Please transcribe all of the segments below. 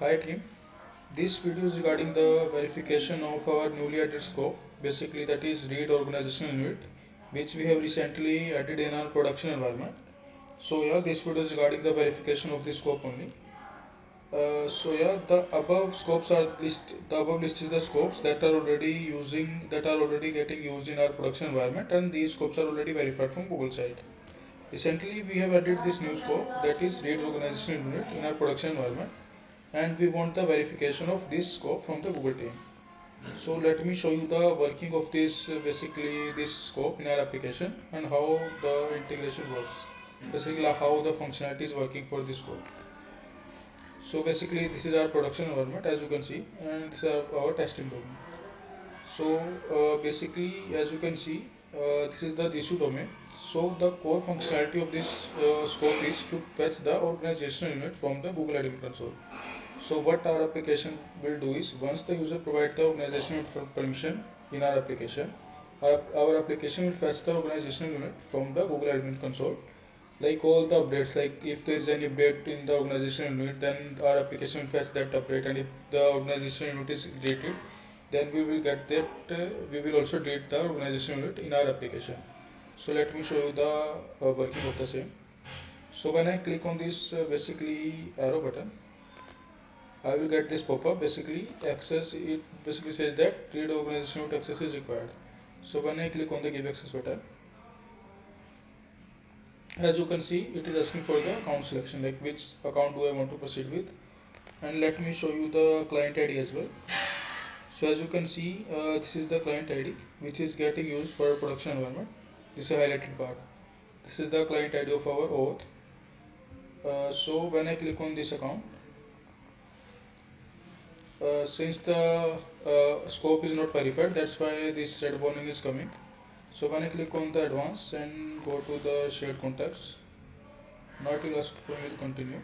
Hi team, this video is regarding the verification of our newly added scope, basically that is read organizational unit, which we have recently added in our production environment. So yeah, this video is regarding the verification of the scope only. The above scopes are the above list is the scopes that are already getting used in our production environment, and these scopes are already verified from Google side. Recently, we have added this new scope that is read organizational unit in our production environment, and we want the verification of this scope from the Google team. So let me show you the working of this basically this scope in our application and how the integration works. Basically how the functionality is working for this scope. So basically this is our production environment as you can see, and this is our testing domain. So basically as you can see, this is the GSC domain. So the core functionality of this scope is to fetch the organizational unit from the Google Admin Console. So what our application will do is, once the user provides the organization permission in our application, our application will fetch the organization unit from the Google Admin Console. Like all the updates, like if there is any update in the organization unit, then our application will fetch that update, and if the organization unit is deleted, then we will get that. We will also delete the organization unit in our application. So let me show you the working of the same. So when I click on this basically arrow button, I will get this pop-up. Basically access, it basically says that read organization unit access is required. So when I click on the give access button, as you can see, it is asking for the account selection, like which account do I want to proceed with. And let me show you the client ID as well. So as you can see, this is the client ID which is getting used for our production environment. This is a highlighted part. This is the client ID of our auth. So when I click on this account, since the scope is not verified, that's why this red warning is coming. So when I click on the advanced and go to the shared contacts, now it will ask for me to continue.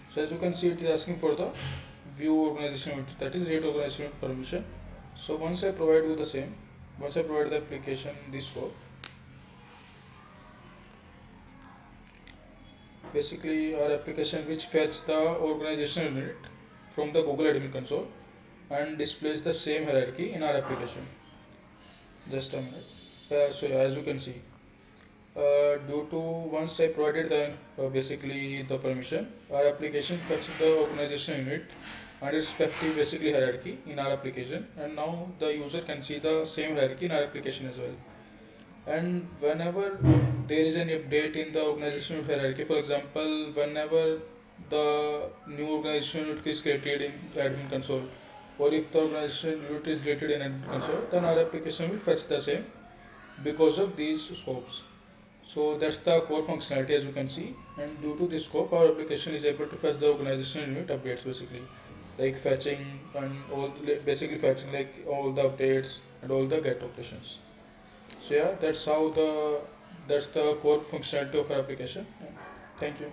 So as you can see, it is asking for the view organization unit, that is read organization unit permission. So once I provide you the same, once I provide the application this scope, basically our application which fetch the organization unit from the Google Admin Console and displays the same hierarchy in our application. Just a minute. So as you can see, due to once I provided the basically the permission, our application fetched the organization unit and its respective basically hierarchy in our application, and now the user can see the same hierarchy in our application as well. And whenever there is any update in the organization hierarchy, for example, whenever the new organization unit is created in admin console, or if the organization unit is created in admin console, then our application will fetch the same because of these scopes. So that's the core functionality as you can see, and due to this scope our application is able to fetch the organization unit updates, basically like fetching and all, basically fetching like all the updates and all the get operations. So yeah, that's the core functionality of our application. Thank you.